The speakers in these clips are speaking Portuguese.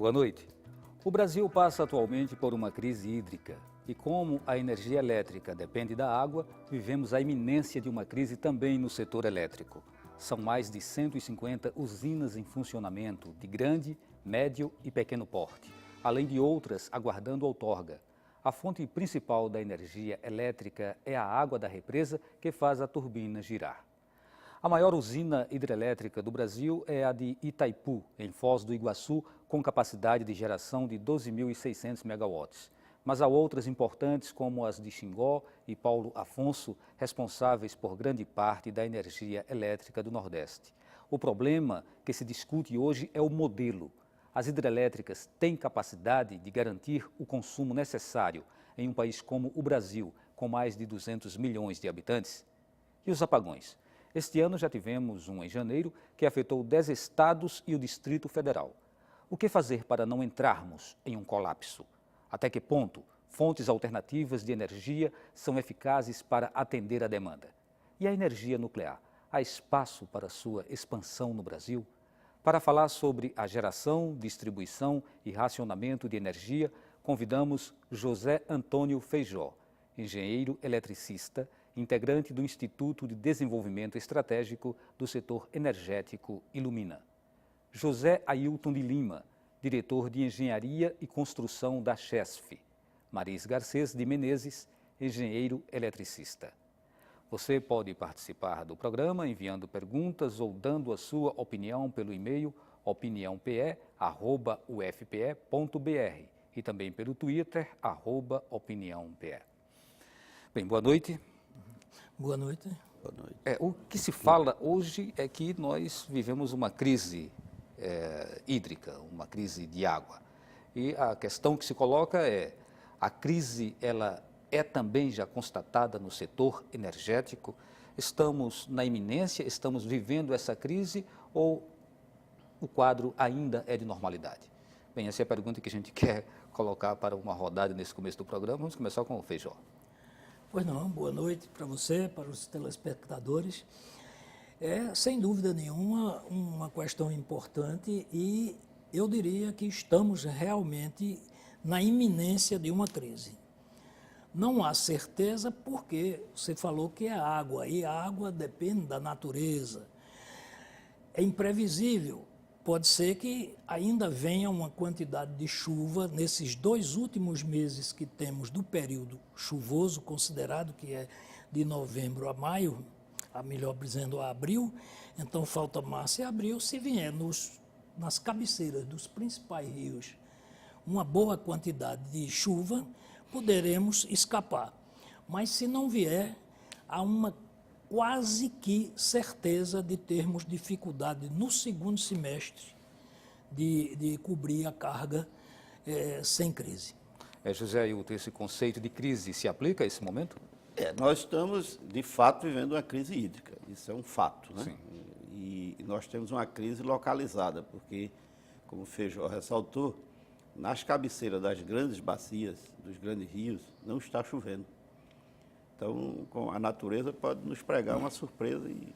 Boa noite. O Brasil passa atualmente por uma crise hídrica e, como a energia elétrica depende da água, vivemos a iminência de uma crise também no setor elétrico. São mais de 150 usinas em funcionamento de grande, médio e pequeno porte, além de outras aguardando outorga. A fonte principal da energia elétrica é a água da represa que faz a turbina girar. A maior usina hidrelétrica do Brasil é a de Itaipu, em Foz do Iguaçu, com capacidade de geração de 12.600 megawatts. Mas há outras importantes, como as de Xingó e Paulo Afonso, responsáveis por grande parte da energia elétrica do Nordeste. O problema que se discute hoje é o modelo. As hidrelétricas têm capacidade de garantir o consumo necessário em um país como o Brasil, com mais de 200 milhões de habitantes? E os apagões? Este ano já tivemos um em janeiro que afetou 10 estados e o Distrito Federal. O que fazer para não entrarmos em um colapso? Até que ponto fontes alternativas de energia são eficazes para atender a demanda? E a energia nuclear? Há espaço para sua expansão no Brasil? Para falar sobre a geração, distribuição e racionamento de energia, convidamos José Antônio Feijó, engenheiro eletricista, integrante do Instituto de Desenvolvimento Estratégico do Setor Energético Ilumina. José Ailton de Lima, diretor de Engenharia e Construção da CHESF. Maris Garcês de Menezes, engenheiro eletricista. Você pode participar do programa enviando perguntas ou dando a sua opinião pelo e-mail opiniãope@ufpe.br e também pelo Twitter, @opiniãope. Bem, boa noite. Boa noite. Boa noite. O que se fala hoje é que nós vivemos uma crise hídrica, uma crise de água. E a questão que se coloca é, a crise ela é também já constatada no setor energético? Estamos na iminência, estamos vivendo essa crise ou o quadro ainda é de normalidade? Bem, essa é a pergunta que a gente quer colocar para uma rodada nesse começo do programa. Vamos começar com o Feijó. Pois não, boa noite para você, para os telespectadores. É, sem dúvida nenhuma, uma questão importante e eu diria que estamos realmente na iminência de uma crise. Não há certeza porque você falou que é água e a água depende da natureza. É imprevisível. Pode ser que ainda venha uma quantidade de chuva nesses 2 últimos meses que temos do período chuvoso, considerado que é de novembro a maio, a melhor dizendo a abril, então falta março e abril. Se vier nas cabeceiras dos principais rios uma boa quantidade de chuva, poderemos escapar. Mas se não vier, há uma quase que certeza de termos dificuldade no segundo semestre de cobrir a carga sem crise. José Ailton, esse conceito de crise se aplica a esse momento? Nós estamos, de fato, vivendo uma crise hídrica. Isso é um fato, né? Sim. E nós temos uma crise localizada, porque, como o Feijó ressaltou, nas cabeceiras das grandes bacias, dos grandes rios, não está chovendo. Então, a natureza pode nos pregar uma surpresa e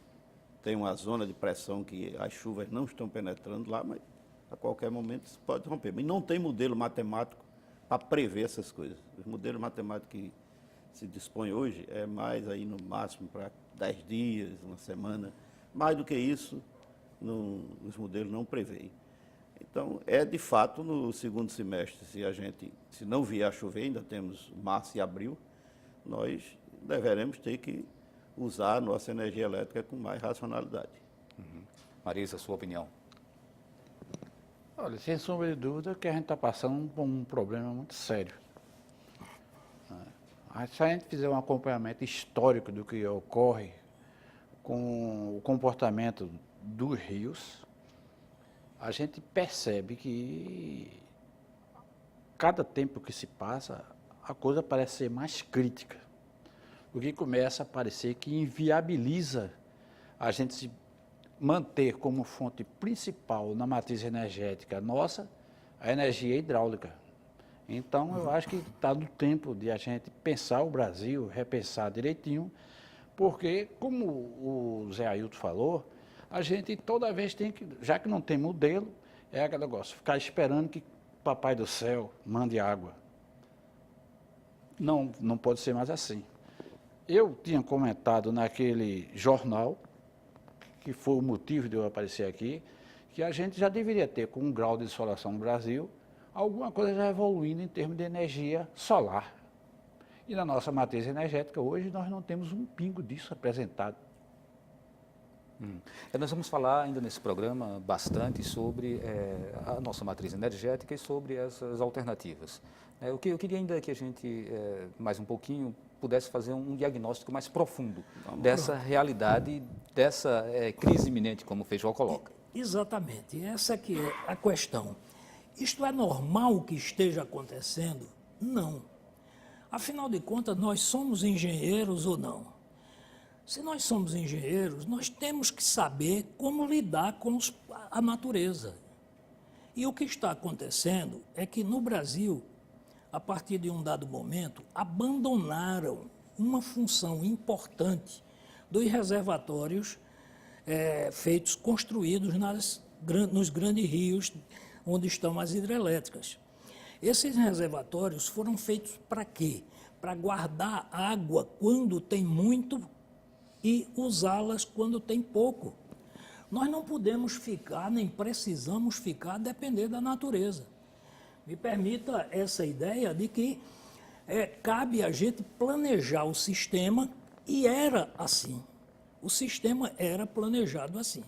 tem uma zona de pressão que as chuvas não estão penetrando lá, mas a qualquer momento isso pode romper. Mas não tem modelo matemático para prever essas coisas. O modelo matemático que se dispõe hoje é mais aí no máximo para 10 dias, uma semana. Mais do que isso, os modelos não preveem. Então, de fato no segundo semestre, se não vier a chover, ainda temos março e abril, nós deveremos ter que usar a nossa energia elétrica com mais racionalidade. Marisa, sua opinião? Olha, sem sombra de dúvida que a gente está passando por um problema muito sério. Se a gente fizer um acompanhamento histórico do que ocorre com o comportamento dos rios, a gente percebe que cada tempo que se passa, a coisa parece ser mais crítica. O que começa a parecer que inviabiliza a gente se manter como fonte principal na matriz energética nossa a energia hidráulica. Então, eu acho que está no tempo de a gente pensar o Brasil, repensar direitinho, porque, como o Zé Ailton falou, a gente toda vez tem que, já que não tem modelo, É aquele negócio, ficar esperando que Papai do Céu mande água. Não pode ser mais assim. Eu tinha comentado naquele jornal, que foi o motivo de eu aparecer aqui, que a gente já deveria ter, com um grau de insolação no Brasil, alguma coisa já evoluindo em termos de energia solar. E na nossa matriz energética hoje nós não temos um pingo disso apresentado. Nós vamos falar ainda nesse programa bastante sobre a nossa matriz energética e sobre essas alternativas. Eu queria ainda que a gente, mais um pouquinho, pudesse fazer um diagnóstico mais profundo dessa realidade, dessa crise iminente, como o Feijó coloca. Exatamente, essa que é a questão. Isto é normal que esteja acontecendo? Não. Afinal de contas, nós somos engenheiros ou não? Se nós somos engenheiros, nós temos que saber como lidar com a natureza. E o que está acontecendo é que no Brasil, a partir de um dado momento, abandonaram uma função importante dos reservatórios construídos nos grandes rios onde estão as hidrelétricas. Esses reservatórios foram feitos para quê? Para guardar água quando tem muito e usá-las quando tem pouco. Nós não podemos ficar, nem precisamos ficar, a depender da natureza. Me permita essa ideia de que cabe a gente planejar o sistema, e era assim. O sistema era planejado assim.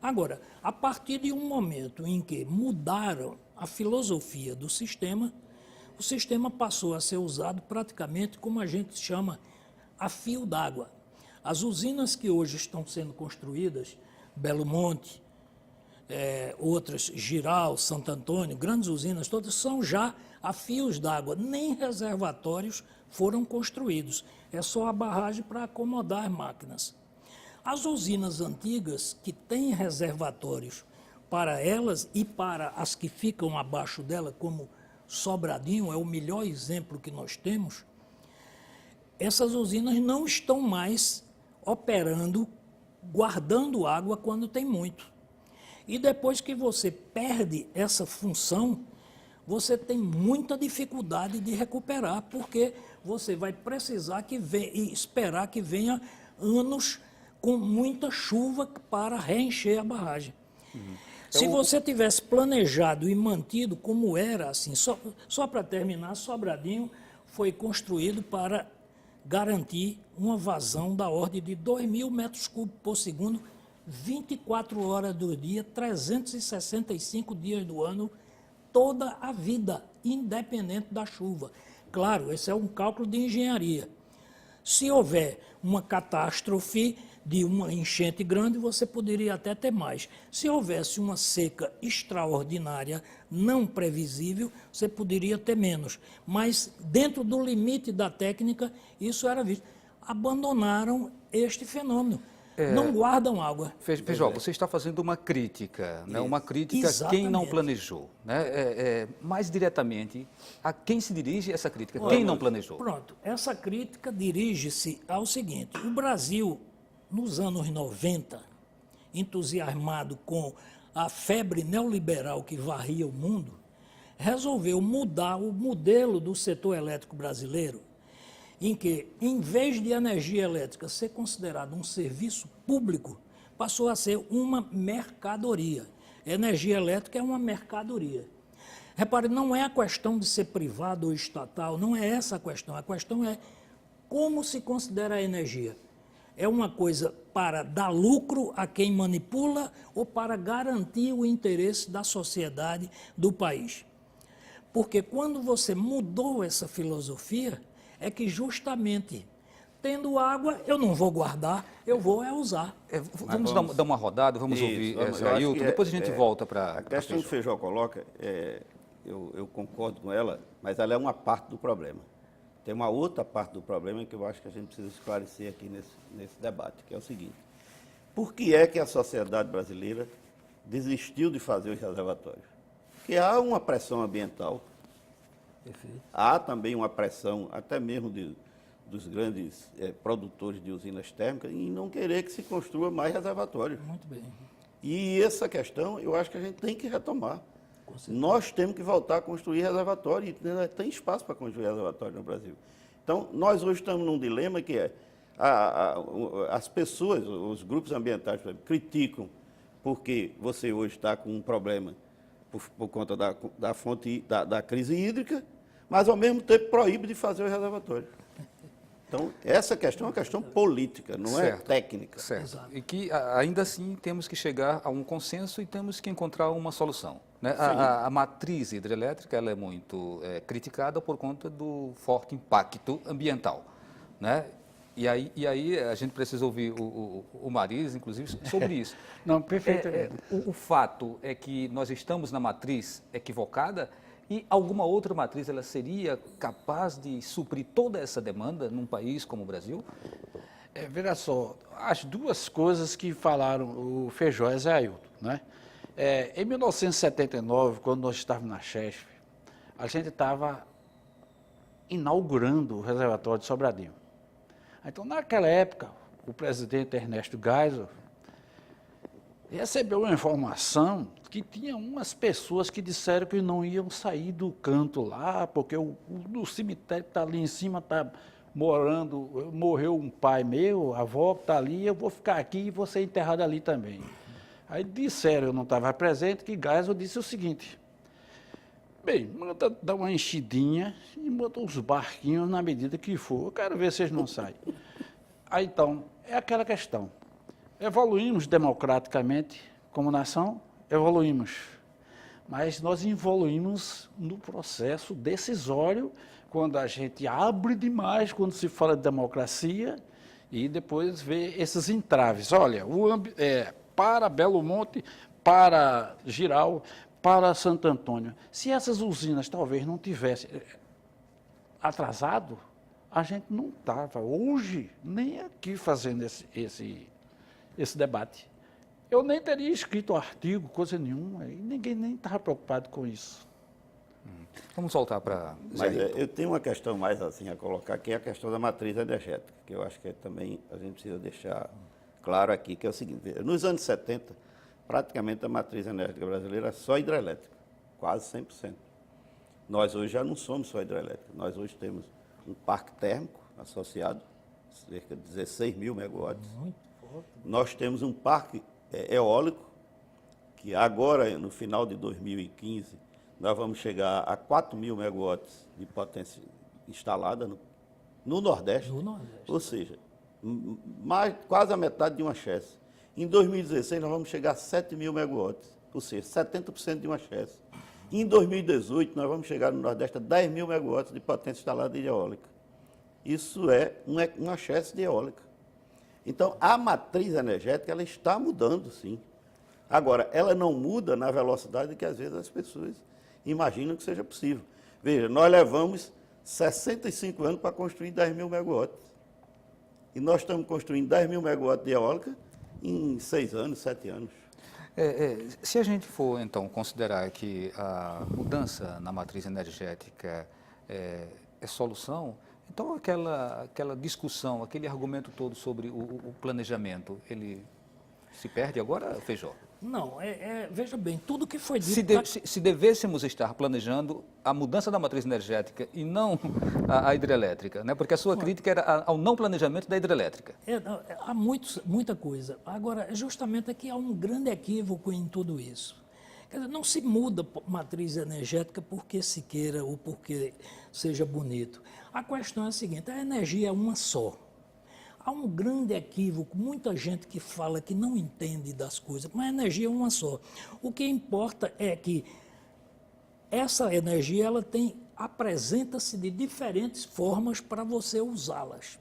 Agora, a partir de um momento em que mudaram a filosofia do sistema, o sistema passou a ser usado praticamente como a gente chama a fio d'água. As usinas que hoje estão sendo construídas, Belo Monte, outras, Giral, Santo Antônio, grandes usinas, todas são já a fios d'água, nem reservatórios foram construídos. É só a barragem para acomodar as máquinas. As usinas antigas, que têm reservatórios para elas e para as que ficam abaixo dela, como Sobradinho, é o melhor exemplo que nós temos, essas usinas não estão mais operando, guardando água quando tem muito. E depois que você perde essa função, você tem muita dificuldade de recuperar, porque você vai precisar esperar que venha anos com muita chuva para reencher a barragem. Se você tivesse planejado e mantido como era, assim, só para terminar, Sobradinho foi construído para garantir uma vazão da ordem de 2.000 metros cúbicos por segundo, 24 horas do dia, 365 dias do ano, toda a vida, independente da chuva. Claro, esse é um cálculo de engenharia. Se houver uma catástrofe de uma enchente grande, você poderia até ter mais. Se houvesse uma seca extraordinária, não previsível, você poderia ter menos. Mas, dentro do limite da técnica, isso era visto. Abandonaram este fenômeno. Não guardam água. Feijó, você está fazendo uma crítica, né? Uma crítica a quem não planejou. Né? Mais diretamente, a quem se dirige essa crítica? Quem não planejou? Pronto, essa crítica dirige-se ao seguinte: o Brasil, nos anos 90, entusiasmado com a febre neoliberal que varria o mundo, resolveu mudar o modelo do setor elétrico brasileiro, em que, em vez de energia elétrica ser considerada um serviço público, passou a ser uma mercadoria. Energia elétrica é uma mercadoria. Repare, não é a questão de ser privado ou estatal, não é essa a questão é como se considera a energia. É uma coisa para dar lucro a quem manipula ou para garantir o interesse da sociedade do país. Porque quando você mudou essa filosofia, é que justamente, tendo água, eu não vou guardar, eu vou usar. Vamos dar uma rodada, vamos ouvir Zé Ailton, depois a gente volta para... A questão que o Feijó coloca, eu concordo com ela, mas ela é uma parte do problema. Tem uma outra parte do problema que eu acho que a gente precisa esclarecer aqui nesse debate, que é o seguinte: por que é que a sociedade brasileira desistiu de fazer os reservatórios? Porque há uma pressão ambiental, há também uma pressão até mesmo dos grandes produtores de usinas térmicas em não querer que se construa mais reservatórios. Muito bem. E essa questão, eu acho que a gente tem que retomar. Nós temos que voltar a construir reservatório, e tem espaço para construir reservatório no Brasil. Então, nós hoje estamos num dilema que é, as pessoas, os grupos ambientais, por exemplo, criticam porque você hoje está com um problema por conta da fonte da crise hídrica, mas ao mesmo tempo proíbe de fazer o reservatório. Então, essa questão é uma questão política, não é técnica. Certo. Exato. E que ainda assim temos que chegar a um consenso e temos que encontrar uma solução. Né? A matriz hidrelétrica ela é muito criticada por conta do forte impacto ambiental. Né? E aí a gente precisa ouvir o Mariz, inclusive, sobre isso. Não, perfeitamente. O fato é que nós estamos na matriz equivocada e alguma outra matriz ela seria capaz de suprir toda essa demanda num país como o Brasil? Veja só, as duas coisas que falaram o Feijó e Zé Ailton, né? Em 1979, quando nós estávamos na Chesf, a gente estava inaugurando o reservatório de Sobradinho. Então, naquela época, o presidente Ernesto Geisel recebeu uma informação que tinha umas pessoas que disseram que não iam sair do canto lá, porque o cemitério que está ali em cima está morreu um pai meu, a avó está ali, eu vou ficar aqui e vou ser enterrado ali também. Aí disseram, eu não estava presente, que Geisel disse o seguinte: bem, manda dar uma enchidinha e manda os barquinhos na medida que for. Eu quero ver se eles não saem. Aí, então, é aquela questão. Evoluímos democraticamente como nação, evoluímos. Mas nós evoluímos no processo decisório, quando a gente abre demais, quando se fala de democracia, e depois vê esses entraves. Olha, para Belo Monte, para Giral, para Santo Antônio. Se essas usinas talvez não tivessem atrasado, a gente não estava hoje nem aqui fazendo esse debate. Eu nem teria escrito artigo, coisa nenhuma, e ninguém nem estava preocupado com isso. Vamos voltar para... Mas eu tenho uma questão mais assim a colocar, que é a questão da matriz energética, que eu acho que também a gente precisa deixar claro aqui, que é o seguinte: nos anos 70, praticamente a matriz energética brasileira é só hidrelétrica, quase 100%. Nós hoje já não somos só hidrelétrica, nós hoje temos um parque térmico associado, cerca de 16 mil megawatts. Muito forte. Nós temos um parque eólico, que agora, no final de 2015, nós vamos chegar a 4 mil megawatts de potência instalada no Nordeste. No Nordeste. Ou seja, quase a metade de uma CHESS. Em 2016, nós vamos chegar a 7 mil megawatts, ou seja, 70% de uma CHESS. Em 2018, nós vamos chegar no Nordeste a 10 mil megawatts de potência instalada de eólica. Isso é uma CHESS de eólica. Então, a matriz energética ela está mudando, sim. Agora, ela não muda na velocidade que, às vezes, as pessoas imaginam que seja possível. Veja, nós levamos 65 anos para construir 10 mil megawatts. E nós estamos construindo 10 mil megawatts de eólica em 6 anos, 7 anos. Se a gente for, então, considerar que a mudança na matriz energética é solução, então aquela discussão, aquele argumento todo sobre o planejamento, ele se perde agora, Feijó? Não, veja bem, tudo que foi dito... Se devêssemos estar planejando a mudança da matriz energética e não a hidrelétrica, né? Porque a sua crítica era ao não planejamento da hidrelétrica. Há muita coisa. Agora, justamente é que há um grande equívoco em tudo isso. Quer dizer, não se muda matriz energética porque se queira ou porque seja bonito. A questão é a seguinte: a energia é uma só. Há um grande equívoco, muita gente que fala que não entende das coisas, mas a energia é uma só. O que importa é que essa energia apresenta-se de diferentes formas para você usá-las.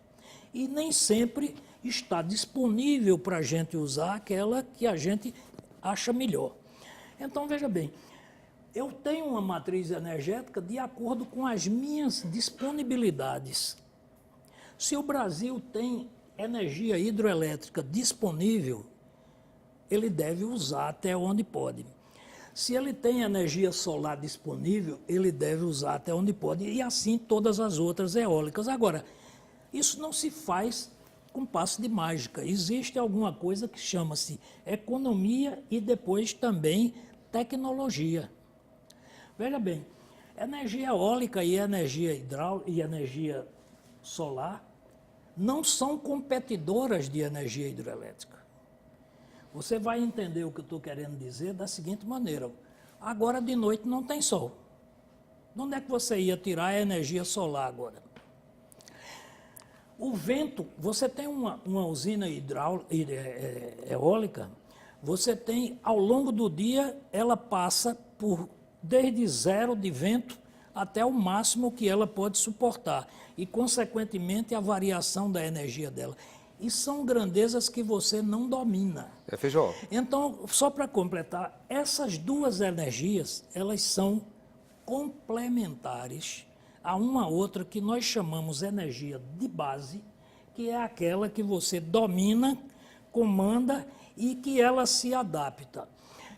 E nem sempre está disponível para a gente usar aquela que a gente acha melhor. Então, veja bem, eu tenho uma matriz energética de acordo com as minhas disponibilidades. Se o Brasil tem energia hidroelétrica disponível, ele deve usar até onde pode. Se ele tem energia solar disponível, ele deve usar até onde pode, e assim todas as outras eólicas. Agora, isso não se faz com passe de mágica. Existe alguma coisa que chama-se economia e depois também tecnologia. Veja bem, energia eólica e energia hidráulica e energia solar não são competidoras de energia hidrelétrica. Você vai entender o que eu estou querendo dizer da seguinte maneira. Agora de noite não tem sol. De onde é que você ia tirar a energia solar agora? O vento, você tem uma usina eólica, você tem, ao longo do dia, ela passa desde zero de vento até o máximo que ela pode suportar. E, consequentemente, a variação da energia dela. E são grandezas que você não domina. Feijó. Então, só para completar, essas duas energias, elas são complementares a uma outra que nós chamamos energia de base, que é aquela que você domina, comanda e que ela se adapta.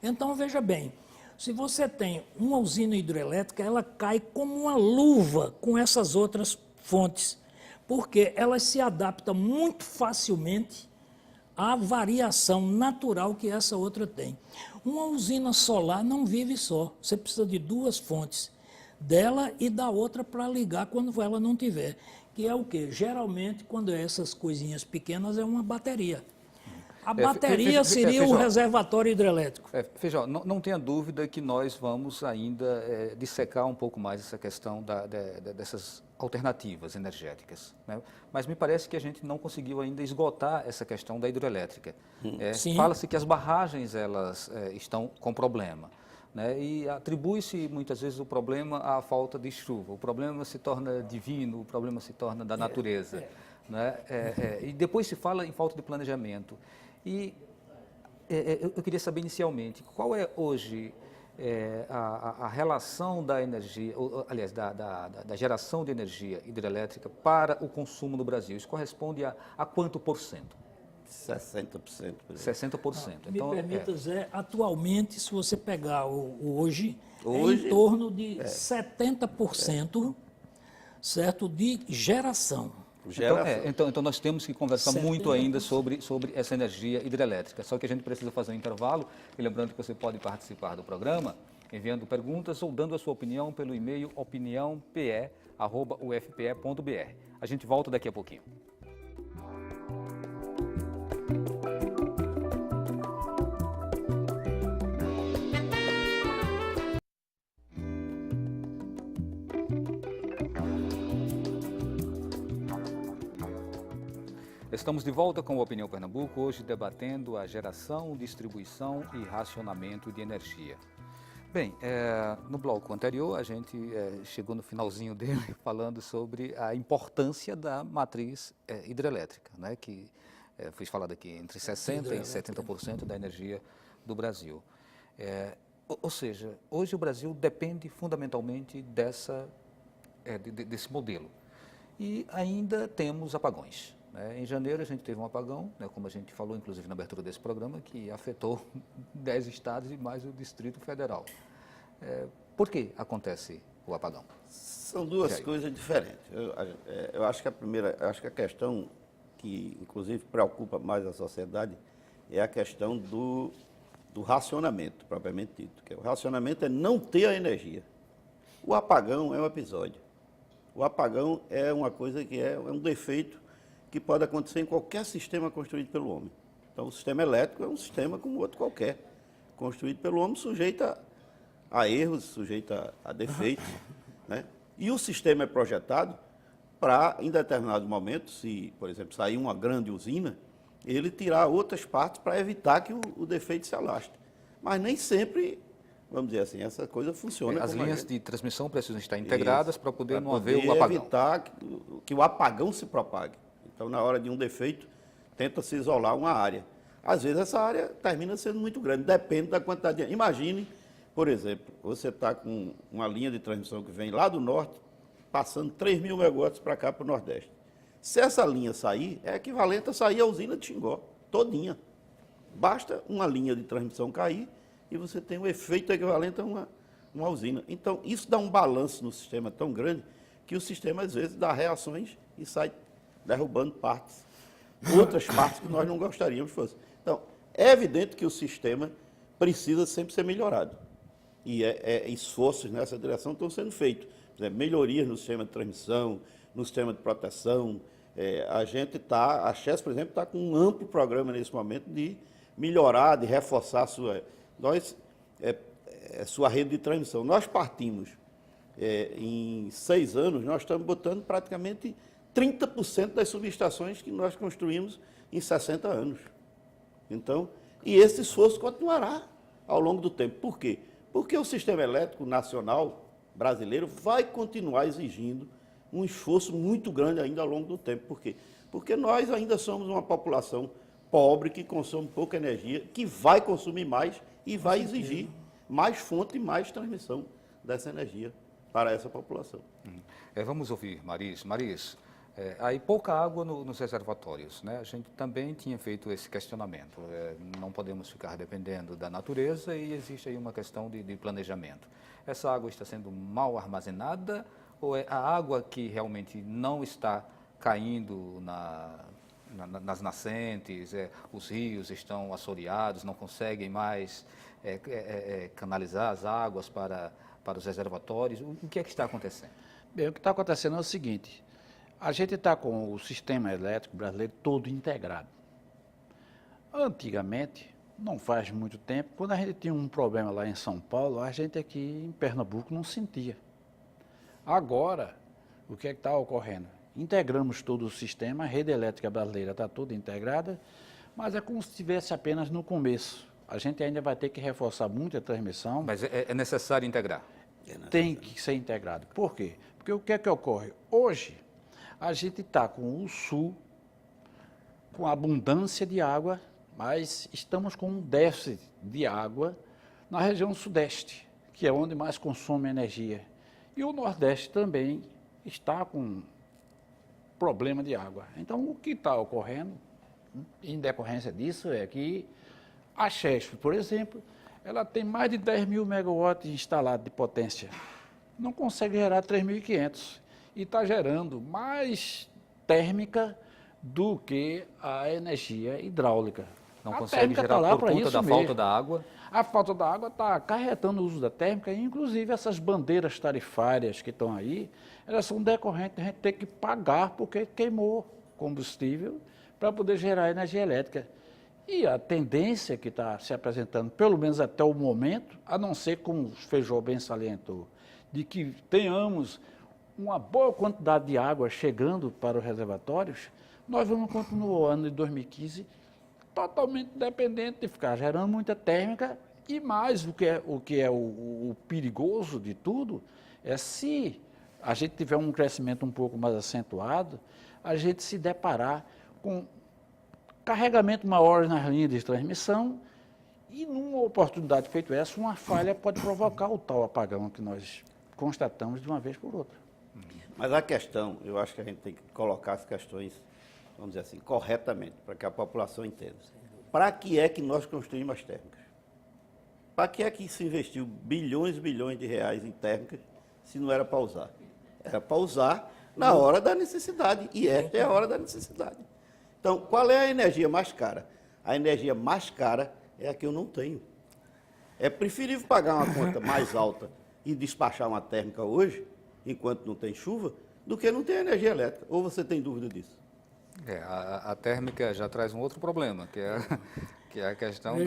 Então, veja bem, se você tem uma usina hidrelétrica, ela cai como uma luva com essas outras fontes, porque elas se adaptam muito facilmente à variação natural que essa outra tem. Uma usina solar não vive só, você precisa de duas fontes, dela e da outra para ligar quando ela não tiver, que é o quê? Geralmente, quando é essas coisinhas pequenas, é uma bateria. A bateria seria o reservatório hidrelétrico. Feijó, não tenha dúvida que nós vamos ainda dissecar um pouco mais essa questão dessas alternativas energéticas, né? Mas me parece que a gente não conseguiu ainda esgotar essa questão da hidrelétrica. Fala-se que as barragens elas estão com problema, né? E atribui-se muitas vezes o problema à falta de chuva. O problema se torna divino, o problema se torna da natureza. Né? E depois se fala em falta de planejamento. E eu queria saber inicialmente, qual é hoje a relação da energia, aliás, da geração de energia hidrelétrica para o consumo no Brasil? Isso corresponde a quanto por cento? 60%. 60%. Então, me permita, Zé, atualmente, se você pegar hoje, é em torno de 70%, certo, de geração. Então nós temos que conversar muito ainda sobre essa energia hidrelétrica. Só que a gente precisa fazer um intervalo. E lembrando que você pode participar do programa enviando perguntas ou dando a sua opinião pelo e-mail opiniãope@ufpe.br. A gente volta daqui a pouquinho. Estamos de volta com o Opinião Pernambuco, hoje debatendo a geração, distribuição e racionamento de energia. Bem, no bloco anterior a gente chegou no finalzinho dele falando sobre a importância da matriz hidrelétrica, né, que foi falado aqui entre 60% e 70% da energia do Brasil. Ou seja, hoje o Brasil depende fundamentalmente desse modelo. E ainda temos apagões. Em janeiro a gente teve um apagão, né, como a gente falou inclusive na abertura desse programa, que afetou 10 estados e mais o Distrito Federal. Por que acontece o apagão? São duas coisas diferentes. Eu acho que a questão que inclusive preocupa mais a sociedade é a questão do racionamento, propriamente dito. O racionamento é não ter a energia. O apagão é um episódio. O apagão é uma coisa que é um defeito que pode acontecer em qualquer sistema construído pelo homem. Então, o sistema elétrico é um sistema como outro qualquer, construído pelo homem, sujeito a erros, sujeito a defeitos, né? E o sistema é projetado para, em determinado momento, se, por exemplo, sair uma grande usina, ele tirar outras partes para evitar que o defeito se alastre. Mas nem sempre, vamos dizer assim, essa coisa funciona. As linhas de transmissão precisam estar integradas para poder não haver o apagão. Evitar que o apagão se propague. Então, na hora de um defeito, tenta-se isolar uma área. Às vezes, essa área termina sendo muito grande, depende da quantidade de... Imagine, por exemplo, você está com uma linha de transmissão que vem lá do norte, passando 3.000 megawatts para cá, para o Nordeste. Se essa linha sair, é equivalente a sair a usina de Xingó, todinha. Basta uma linha de transmissão cair e você tem um efeito equivalente a uma usina. Então, isso dá um balanço no sistema tão grande que o sistema, às vezes, dá reações e sai derrubando partes outras partes que nós não gostaríamos que fosse. Então, é evidente que o sistema precisa sempre ser melhorado. E esforços nessa direção estão sendo feitos. Por exemplo, melhorias no sistema de transmissão, no sistema de proteção. A Chess, por exemplo, está com um amplo programa nesse momento de melhorar, de reforçar sua rede de transmissão. Nós partimos, em 6 anos, nós estamos botando praticamente 30% das subestações que nós construímos em 60 anos. Então, e esse esforço continuará ao longo do tempo. Por quê? Porque o sistema elétrico nacional brasileiro vai continuar exigindo um esforço muito grande ainda ao longo do tempo. Por quê? Porque nós ainda somos uma população pobre, que consome pouca energia, que vai consumir mais e vai exigir mais fonte e mais transmissão dessa energia para essa população. Vamos ouvir Maris. Maris, aí pouca água nos reservatórios, né? A gente também tinha feito esse questionamento. Não podemos ficar dependendo da natureza e existe aí uma questão de planejamento. Essa água está sendo mal armazenada ou é a água que realmente não está caindo nas nascentes, os rios estão assoreados, não conseguem mais canalizar as águas para os reservatórios? O que é que está acontecendo? Bem, o que está acontecendo é o seguinte: a gente está com o sistema elétrico brasileiro todo integrado. Antigamente, não faz muito tempo, quando a gente tinha um problema lá em São Paulo, a gente aqui em Pernambuco não sentia. Agora, o que é que está ocorrendo? Integramos todo o sistema, a rede elétrica brasileira está toda integrada, mas é como se estivesse apenas no começo. A gente ainda vai ter que reforçar muito a transmissão. Mas é necessário integrar? Tem que ser integrado. Por quê? Porque o que é que ocorre? Hoje, a gente está com o sul, com abundância de água, mas estamos com um déficit de água na região sudeste, que é onde mais consome energia. E o nordeste também está com problema de água. Então, o que está ocorrendo, em decorrência disso, é que a Chesf, por exemplo, ela tem mais de 10 mil megawatts instalados de potência. Não consegue gerar 3.500 e está gerando mais térmica do que a energia hidráulica. Não A consegue térmica gerar tá lá por pra conta isso da mesmo. falta da água? A falta da água está acarretando o uso da térmica, e inclusive essas bandeiras tarifárias que estão aí, elas são decorrentes de a gente ter que pagar porque queimou combustível para poder gerar energia elétrica. E a tendência que está se apresentando, pelo menos até o momento, a não ser, como o Feijó bem salientou, de que tenhamos uma boa quantidade de água chegando para os reservatórios, nós vamos continuar o ano de 2015 totalmente dependente de ficar gerando muita térmica. E mais, o que é o perigoso de tudo é se a gente tiver um crescimento um pouco mais acentuado, a gente se deparar com carregamento maior nas linhas de transmissão e, numa oportunidade feita essa, uma falha pode provocar o tal apagão que nós constatamos de uma vez por outra. Mas a questão, eu acho que a gente tem que colocar as questões, vamos dizer assim, corretamente, para que a população entenda. Para que é que nós construímos as térmicas? Para que é que se investiu bilhões e bilhões de reais em térmicas se não era para usar? Era para usar na hora da necessidade, e esta é a hora da necessidade. Então, qual é a energia mais cara? A energia mais cara é a que eu não tenho. É preferível pagar uma conta mais alta e despachar uma térmica hoje, enquanto não tem chuva, do que não ter energia elétrica. Ou você tem dúvida disso? A térmica já traz um outro problema, que é a questão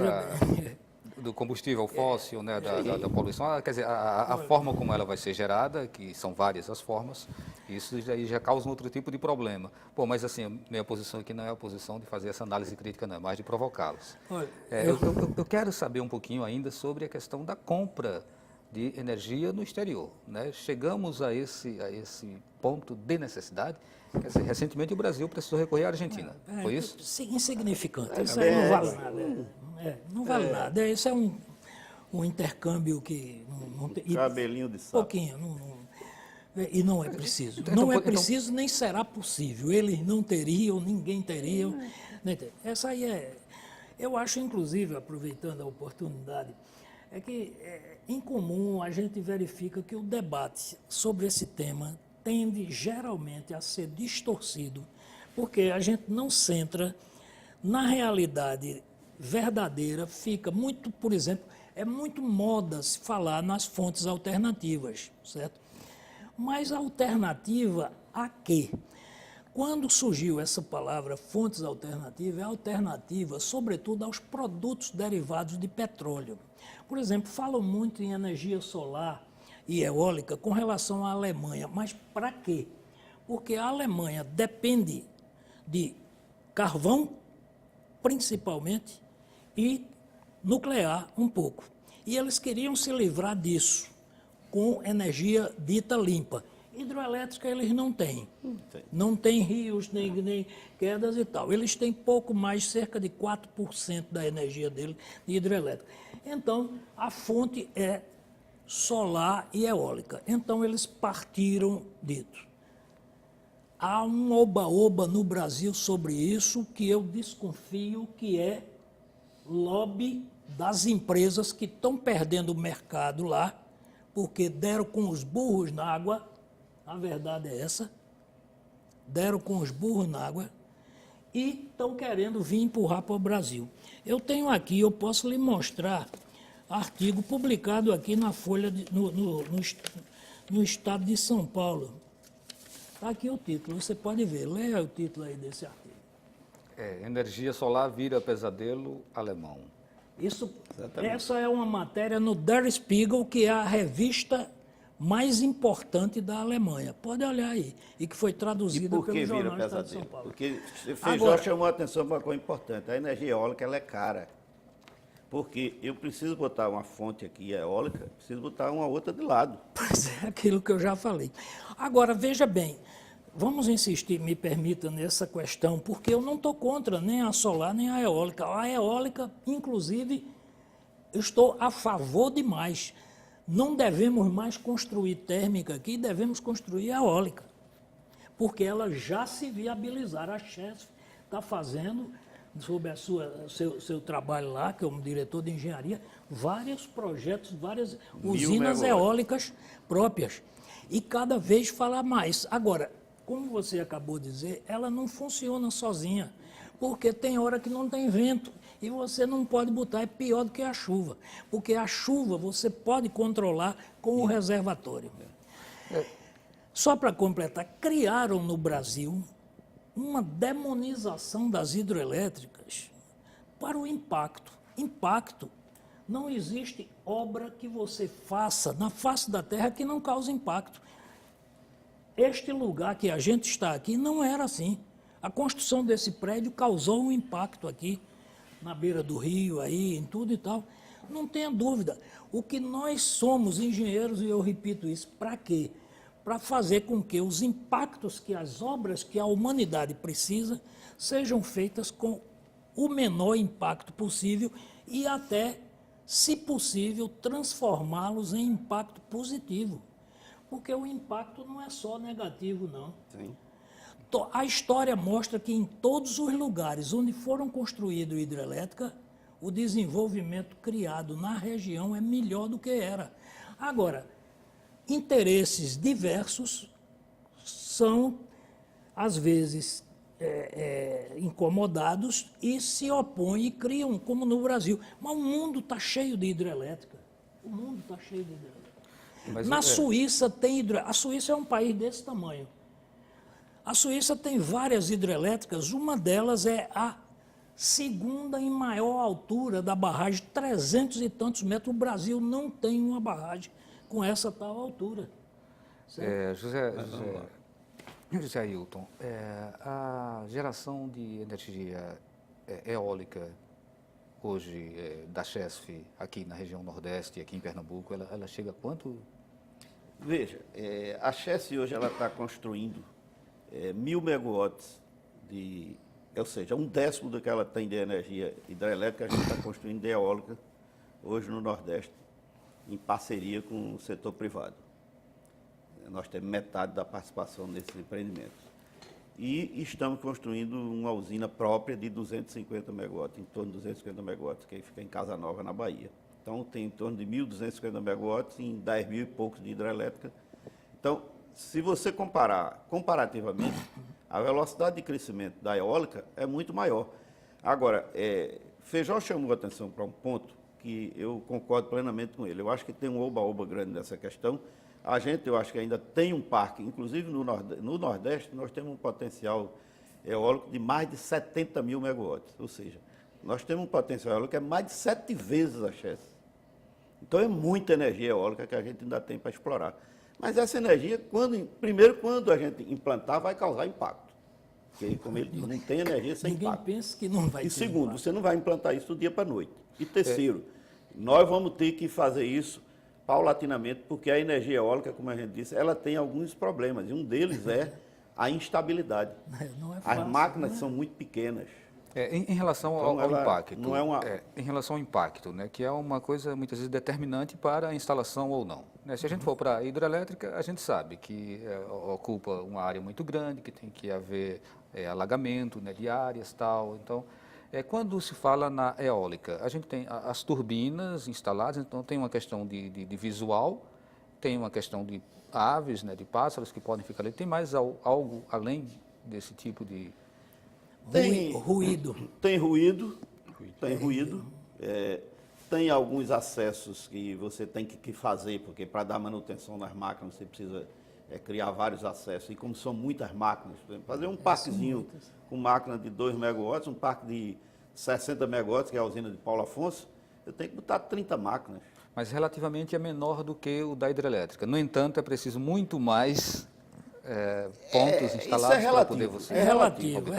do combustível fóssil, né, da poluição. Quer dizer, a forma como ela vai ser gerada, que são várias as formas, isso já causa um outro tipo de problema. Pô, mas assim, a minha posição aqui não é a posição de fazer essa análise crítica, não, é mais de provocá-los. Eu quero saber um pouquinho ainda sobre a questão da compra de energia no exterior, né? Chegamos a esse ponto de necessidade. Quer dizer, recentemente o Brasil precisou recorrer à Argentina, foi isso? Insignificante, isso aí não vale nada. Não vale nada, isso é um intercâmbio que não tem... Cabelinho de sapo. Pouquinho, e não é preciso. Não é preciso, nem será possível. Eles não teriam, ninguém teria. Essa aí é... Eu acho, inclusive, aproveitando a oportunidade, é que, em comum, a gente verifica que o debate sobre esse tema tende geralmente a ser distorcido porque a gente não centra na realidade verdadeira, fica muito, por exemplo, é muito moda se falar nas fontes alternativas, certo? Mas alternativa a quê? Quando surgiu essa palavra fontes alternativas, é alternativa, sobretudo, aos produtos derivados de petróleo. Por exemplo, falam muito em energia solar e eólica com relação à Alemanha, mas para quê? Porque a Alemanha depende de carvão, principalmente, e nuclear um pouco. E eles queriam se livrar disso com energia dita limpa. Hidroelétrica eles não têm. Não tem rios, nem quedas e tal. Eles têm pouco mais, cerca de 4% da energia dele de hidrelétrica. Então, a fonte é solar e eólica. Então, eles partiram disso. Há um oba-oba no Brasil sobre isso que eu desconfio que é lobby das empresas que estão perdendo o mercado lá, porque deram com os burros na água. A verdade é essa, deram com os burros na água e estão querendo vir empurrar para o Brasil. Eu tenho aqui, eu posso lhe mostrar, artigo publicado aqui na Folha, no estado de São Paulo. Está aqui o título, você pode ver, leia o título aí desse artigo. Energia solar vira pesadelo alemão. Essa é uma matéria no Der Spiegel, que é a revista mais importante da Alemanha. Pode olhar aí. E que foi traduzida pelo Jornal do Estado de São Paulo. Porque Feijó chamou a atenção para uma coisa importante. A energia eólica ela é cara. Porque eu preciso botar uma fonte aqui eólica, preciso botar uma outra de lado. Pois é, aquilo que eu já falei. Agora, veja bem, vamos insistir, me permita, nessa questão, porque eu não estou contra nem a solar nem a eólica. A eólica, inclusive, eu estou a favor demais. Não devemos mais construir térmica aqui, devemos construir eólica, porque elas já se viabilizaram. A Chesf está fazendo, sob seu trabalho lá, que é um diretor de engenharia, vários projetos, várias usinas eólicas próprias, e cada vez falar mais. Agora, como você acabou de dizer, ela não funciona sozinha, porque tem hora que não tem vento. E você não pode botar, é pior do que a chuva, porque a chuva você pode controlar com o reservatório. Só para completar, criaram no Brasil uma demonização das hidrelétricas para o impacto. Impacto, não existe obra que você faça na face da terra que não cause impacto. Este lugar que a gente está aqui não era assim. A construção desse prédio causou um impacto aqui, na beira do rio, aí, em tudo e tal. Não tenha dúvida. O que nós somos engenheiros, e eu repito isso, para quê? Para fazer com que os impactos, que as obras que a humanidade precisa, sejam feitas com o menor impacto possível e até, se possível, transformá-los em impacto positivo. Porque o impacto não é só negativo, não. Sim. A história mostra que em todos os lugares onde foram construídas hidrelétricas, o desenvolvimento criado na região é melhor do que era. Agora, interesses diversos são, às vezes, incomodados e se opõem e criam, como no Brasil. Mas o mundo está cheio de hidrelétrica. O mundo está cheio de hidrelétrica. Na Suíça tem hidrelétrica. A Suíça é um país desse tamanho. A Suíça tem várias hidrelétricas, uma delas é a segunda em maior altura da barragem, 300 e tantos metros. O Brasil não tem uma barragem com essa tal altura. José Ailton, a geração de energia eólica hoje da Chesf aqui na região Nordeste, aqui em Pernambuco, ela chega a quanto? Veja, a Chesf hoje ela está construindo 1.000 megawatts ou seja, 1/10 do que ela tem de energia hidrelétrica, a gente está construindo de eólica hoje no Nordeste, em parceria com o setor privado. Nós temos metade da participação nesses empreendimentos. E estamos construindo uma usina própria de 250 megawatts, em torno de 250 megawatts, que fica em Casa Nova, na Bahia. Então, tem em torno de 1.250 megawatts em 10 mil e poucos de hidrelétrica. Então, se você comparar comparativamente, A velocidade de crescimento da eólica é muito maior. Agora, Feijó chamou a atenção para um ponto que eu concordo plenamente com ele. Eu acho que tem um oba-oba grande nessa questão. Eu acho que ainda tem um parque, inclusive no Nordeste, nós temos um potencial eólico de mais de 70 mil megawatts. Ou seja, nós temos um potencial eólico que é mais de 7 vezes a Chess. Então é muita energia eólica que a gente ainda tem para explorar. Mas essa energia, primeiro, quando a gente implantar, vai causar impacto. Porque, como ele diz, não tem energia sem Ninguém impacto. pensa que não vai ter E segundo, impacto. você não vai implantar isso do dia para a noite. E terceiro, nós vamos ter que fazer isso paulatinamente, porque a energia eólica, como a gente disse, ela tem alguns problemas. E um deles é a instabilidade. Não é As fácil, máquinas né? são muito pequenas. Em relação Então, ao ela impacto, não é uma- em relação ao impacto, né, que é uma coisa muitas vezes determinante para a instalação ou não. Né? Se a gente for para a hidrelétrica, a gente sabe que ocupa uma área muito grande, que tem que haver alagamento, né, de áreas e tal. Então, quando se fala na eólica, a gente tem as turbinas instaladas, então tem uma questão de visual, tem uma questão de aves, né, de pássaros que podem ficar ali. Tem mais algo além desse tipo de... Ruído. Tem ruído, tem alguns acessos que você tem que fazer, porque para dar manutenção nas máquinas você precisa criar vários acessos. E como são muitas máquinas, por exemplo, fazer um parquezinho com máquina de 2 megawatts, um parque de 60 megawatts, que é a usina de Paulo Afonso, eu tenho que botar 30 máquinas. Mas relativamente é menor do que o da hidrelétrica. No entanto, é preciso muito mais pontos instalados para poder você... É relativo, obter.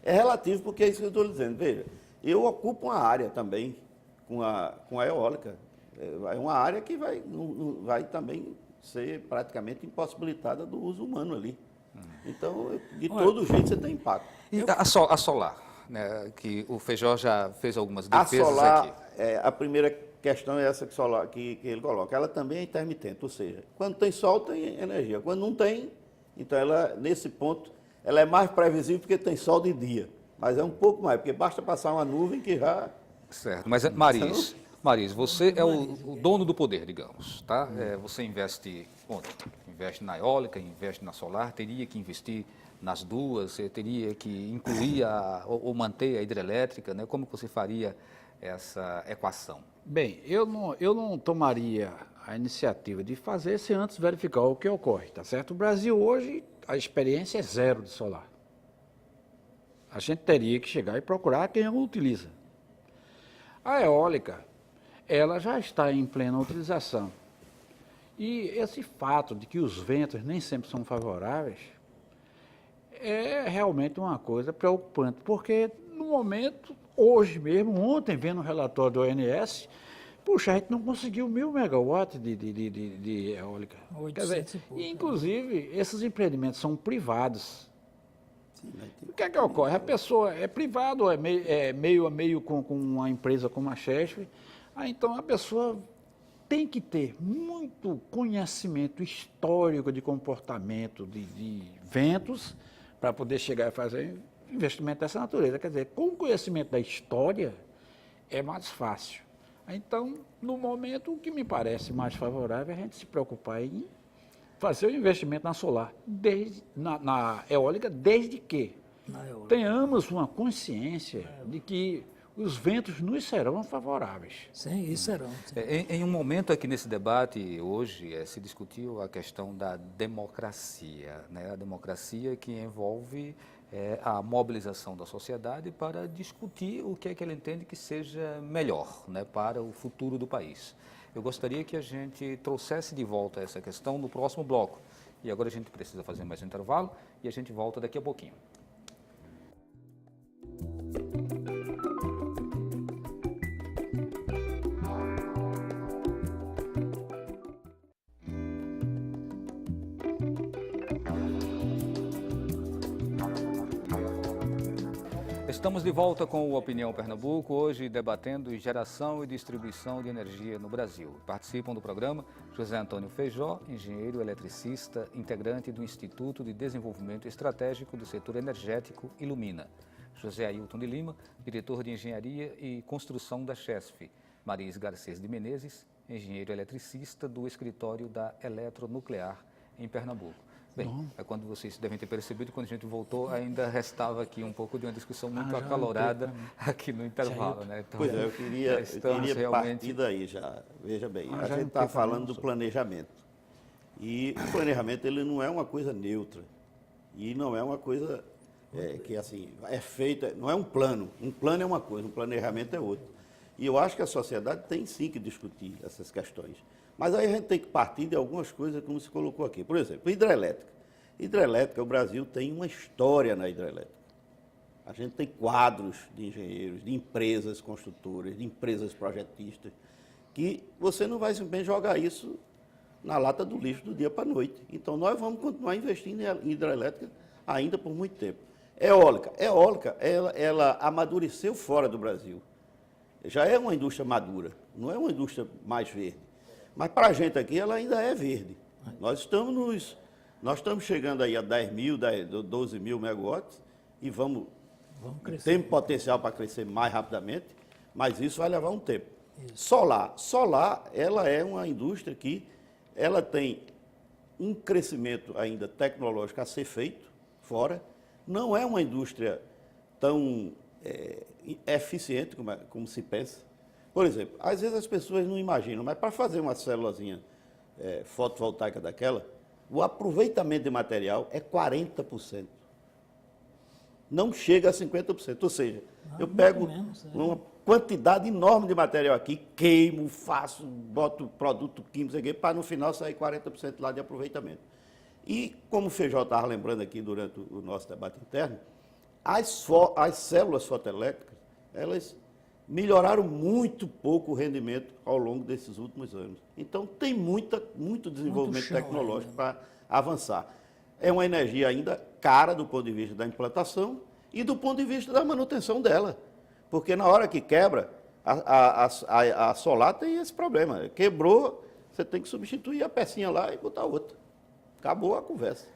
É relativo porque é isso que eu estou dizendo. Veja, eu ocupo uma área também com a eólica. É uma área que vai também ser praticamente impossibilitada do uso humano ali. Então, de todo jeito, você tem impacto. E a solar, né, que o Feijó já fez algumas A defesas solar, aqui. a primeira questão é essa que ele coloca. Ela também é intermitente, ou seja, quando tem sol, tem energia. Quando não tem, então ela, nesse ponto, ela é mais previsível porque tem sol de dia. Mas é um pouco mais, porque basta passar uma nuvem que já... Certo, mas Maris, você é o dono do poder, digamos, tá? Você investe na eólica, investe na solar, teria que investir nas duas, teria que incluir ou manter a hidrelétrica, né? Como que você faria essa equação? Bem, eu não tomaria a iniciativa de fazer sem antes verificar o que ocorre, tá certo? O Brasil hoje, a experiência é zero de solar. A gente teria que chegar e procurar quem o utiliza. A eólica, ela já está em plena utilização. E esse fato de que os ventos nem sempre são favoráveis é realmente uma coisa preocupante, porque no momento, hoje mesmo, ontem, vendo o relatório do ONS, puxa, a gente não conseguiu 1.000 megawatts de eólica. 800 Quer dizer, e pouco, inclusive, esses empreendimentos são privados. O que é que ocorre? A pessoa é privado, é meio a meio com uma empresa como a Chesf, então a pessoa tem que ter muito conhecimento histórico de comportamento de ventos para poder chegar e fazer investimento dessa natureza. Quer dizer, com o conhecimento da história é mais fácil. Então, no momento, o que me parece mais favorável é a gente se preocupar em fazer o investimento na solar, na eólica, desde que tenhamos uma consciência de que os ventos nos serão favoráveis. Sim, isso serão. Em um momento aqui nesse debate, hoje, se discutiu a questão da democracia, né? A democracia que envolve a mobilização da sociedade para discutir o que é que ele entende que seja melhor, né, para o futuro do país. Eu gostaria que a gente trouxesse de volta essa questão no próximo bloco. E agora a gente precisa fazer mais um intervalo e a gente volta daqui a pouquinho. Estamos de volta com o Opinião Pernambuco, hoje debatendo geração e distribuição de energia no Brasil. Participam do programa José Antônio Feijó, engenheiro eletricista, integrante do Instituto de Desenvolvimento Estratégico do Setor Energético Ilumina. José Ailton de Lima, diretor de Engenharia e Construção da Chesf. Maris Garcês de Menezes, engenheiro eletricista do escritório da Eletronuclear em Pernambuco. Bem, é quando vocês devem ter percebido, quando a gente voltou, ainda restava aqui um pouco de uma discussão muito já acalorada aqui no intervalo, né? Então, Pois é, eu queria estamos partir daí já. Veja bem, a já gente entrei está falando também, do planejamento. E o planejamento ele não é uma coisa neutra. E não é uma coisa que assim, é feita, não é um plano. Um plano é uma coisa, um planejamento é outra. E eu acho que a sociedade tem sim que discutir essas questões. Mas aí a gente tem que partir de algumas coisas, como se colocou aqui. Por exemplo, hidrelétrica. Hidrelétrica, o Brasil tem uma história na hidrelétrica. A gente tem quadros de engenheiros, de empresas construtoras, de empresas projetistas, que você não vai simplesmente jogar isso na lata do lixo do dia para a noite. Então, nós vamos continuar investindo em hidrelétrica ainda por muito tempo. Eólica, ela amadureceu fora do Brasil. Já é uma indústria madura, não é uma indústria mais verde. Mas para a gente aqui, ela ainda é verde. Nós estamos chegando aí a 10 mil, 12 mil megawatts e vamos crescer. temos potencial para crescer mais rapidamente, mas isso vai levar um tempo. Isso. Solar, ela é uma indústria que ela tem um crescimento ainda tecnológico a ser feito fora, não é uma indústria tão eficiente como se pensa. Por exemplo, às vezes as pessoas não imaginam, mas para fazer uma célulazinha fotovoltaica daquela, o aproveitamento de material é 40%. Não chega a 50%. Ou seja, eu pego uma quantidade enorme de material aqui, queimo, faço, boto produto químico, para no final sair 40% lá de aproveitamento. E, como o Feijó estava lembrando aqui durante o nosso debate interno, as células fotoelétricas, elas melhoraram muito pouco o rendimento ao longo desses últimos anos. Então, tem muito desenvolvimento tecnológico para avançar. É uma energia ainda cara do ponto de vista da implantação e do ponto de vista da manutenção dela. Porque na hora que quebra, a solar tem esse problema. Quebrou, você tem que substituir a pecinha lá e botar outra. Acabou a conversa.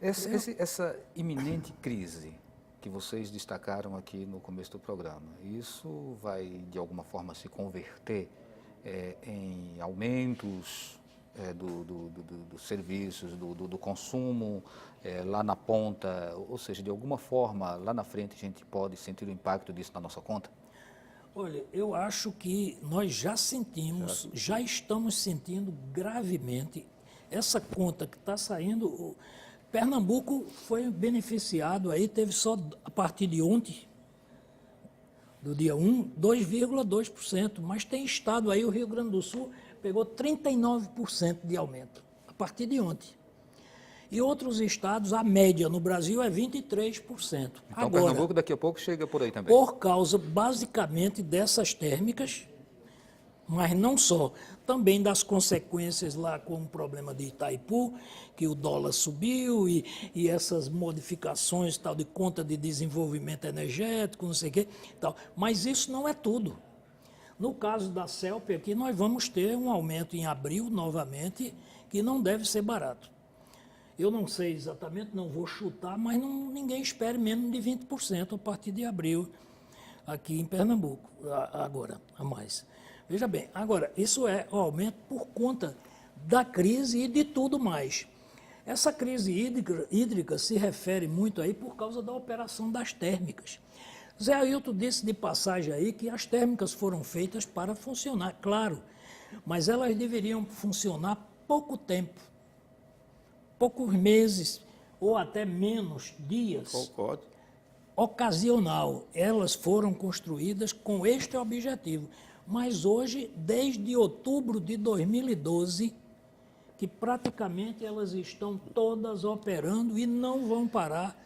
Essa iminente crise que vocês destacaram aqui no começo do programa, isso vai, de alguma forma, se converter em aumentos dos serviços, do consumo lá na ponta, ou seja, de alguma forma, lá na frente a gente pode sentir o impacto disso na nossa conta? Olha, eu acho que nós já sentimos, já estamos sentindo gravemente essa conta que está saindo. Pernambuco foi beneficiado aí, teve só a partir de ontem, do dia 1, 2,2%, mas tem estado aí, o Rio Grande do Sul pegou 39% de aumento, a partir de ontem. E outros estados, a média no Brasil é 23%. Então, Agora, Pernambuco daqui a pouco chega por aí também. por causa, basicamente, dessas térmicas, mas não só, também das consequências lá com o problema de Itaipu, que o dólar subiu e essas modificações tal de conta de desenvolvimento energético, não sei o quê, tal. Mas isso não é tudo. No caso da CELP aqui, nós vamos ter um aumento em abril, novamente, que não deve ser barato. Eu não sei exatamente, não vou chutar, mas ninguém espere menos de 20% a partir de abril, aqui em Pernambuco, agora, a mais. Veja bem, agora, isso é um aumento por conta da crise e de tudo mais. Essa crise hídrica se refere muito aí por causa da operação das térmicas. Zé Ailton disse de passagem aí que as térmicas foram feitas para funcionar, claro, mas elas deveriam funcionar pouco tempo, poucos meses ou até menos dias. Concordo. Ocasional. Elas foram construídas com este objetivo. Mas hoje, desde outubro de 2012, que praticamente elas estão todas operando e não vão parar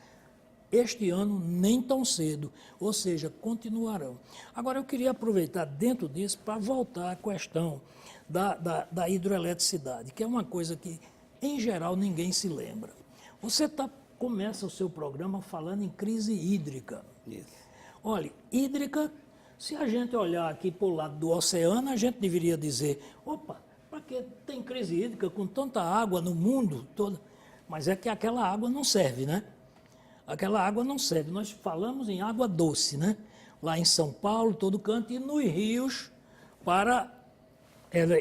este ano nem tão cedo, ou seja, continuarão. Agora, eu queria aproveitar dentro disso para voltar à questão da hidroeletricidade, que é uma coisa que, em geral, ninguém se lembra. Você começa o seu programa falando em crise hídrica. Isso. Olha, hídrica, se a gente olhar aqui para o lado do oceano, a gente deveria dizer, opa, para que tem crise hídrica com tanta água no mundo todo? Mas é que aquela água não serve, né? Aquela água não serve. Nós falamos em água doce, né? Lá em São Paulo, todo canto, e nos rios para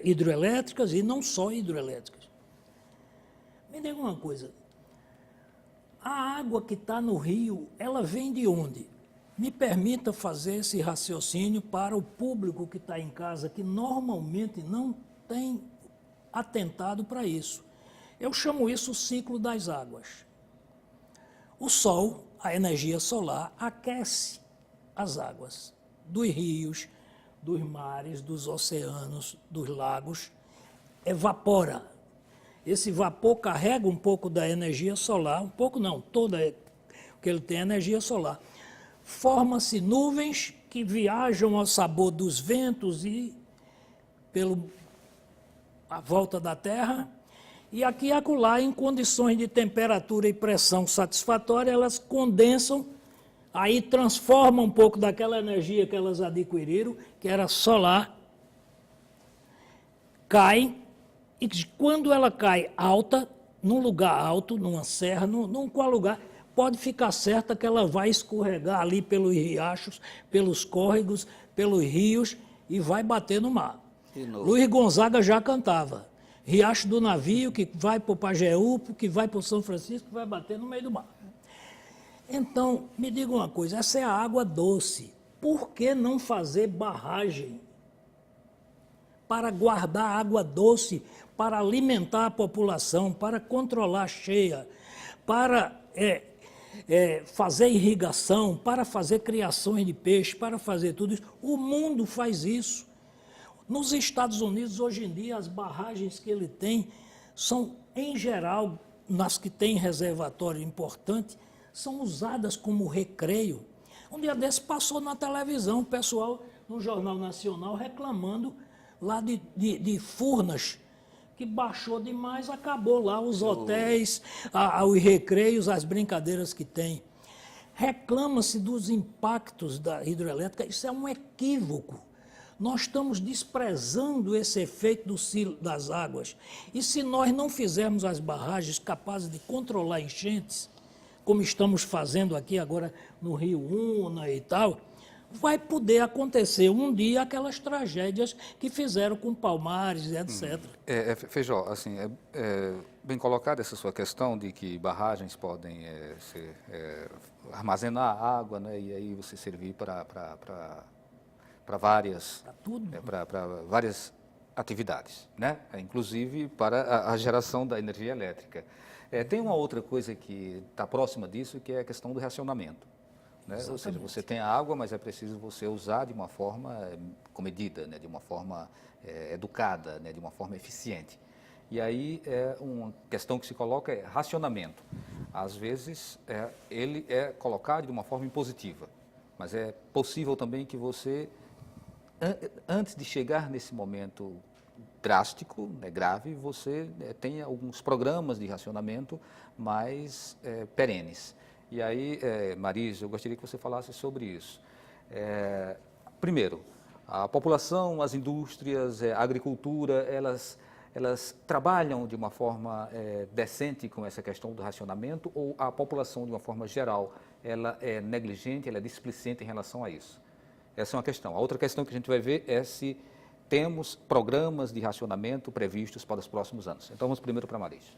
hidroelétricas e não só hidroelétricas. Me diga uma coisa, a água que está no rio, ela vem de onde? Me permita fazer esse raciocínio para o público que está em casa, que normalmente não tem atentado para isso. Eu chamo isso o ciclo das águas. O sol, a energia solar, aquece as águas dos rios, dos mares, dos oceanos, dos lagos, evapora. Esse vapor carrega um pouco da energia solar, um pouco não, toda que ele tem energia solar. Forma-se nuvens que viajam ao sabor dos ventos e a volta da Terra, e aqui e acolá, em condições de temperatura e pressão satisfatória, elas condensam, aí transformam um pouco daquela energia que elas adquiriram, que era solar, cai, e quando ela cai alta, num lugar alto, numa serra, num qual lugar, pode ficar certa que ela vai escorregar ali pelos riachos, pelos córregos, pelos rios e vai bater no mar. Luiz Gonzaga já cantava. Riacho do navio que vai para o Pajeú, que vai para o São Francisco, que vai bater no meio do mar. Então, me diga uma coisa, essa é a água doce. Por que não fazer barragem para guardar água doce, para alimentar a população, para controlar a cheia, para fazer irrigação, para fazer criações de peixe, para fazer tudo isso? O mundo faz isso. Nos Estados Unidos, hoje em dia, as barragens que ele tem são, em geral, nas que tem reservatório importante, são usadas como recreio. Um dia desse passou na televisão, o pessoal, no Jornal Nacional, reclamando lá de Furnas, que baixou demais, acabou lá os hotéis, os recreios, as brincadeiras que tem. Reclama-se dos impactos da hidrelétrica, isso é um equívoco. Nós estamos desprezando esse efeito do ciclo das águas. E se nós não fizermos as barragens capazes de controlar enchentes, como estamos fazendo aqui agora no Rio Una e tal, vai poder acontecer um dia aquelas tragédias que fizeram com Palmares, etc. Feijó, assim, bem colocada essa sua questão de que barragens podem armazenar água, né, e aí você servir para várias, para várias atividades, né? Inclusive para a geração da energia elétrica. Tem uma outra coisa que está próxima disso, que é a questão do racionamento. Né? Ou seja, você tem a água, mas é preciso você usar de uma forma comedida, né? De uma forma educada, né? De uma forma eficiente. E aí uma questão que se coloca é racionamento. Às vezes ele é colocado de uma forma impositiva, mas é possível também que você antes de chegar nesse momento drástico, né, grave, você tenha alguns programas de racionamento mais perenes. E aí, Marisa, eu gostaria que você falasse sobre isso. Primeiro, a população, as indústrias, a agricultura, elas trabalham de uma forma decente com essa questão do racionamento, ou a população, de uma forma geral, ela é negligente, ela é displicente em relação a isso? Essa é uma questão. A outra questão que a gente vai ver é se temos programas de racionamento previstos para os próximos anos. Então, vamos primeiro para a Marisa.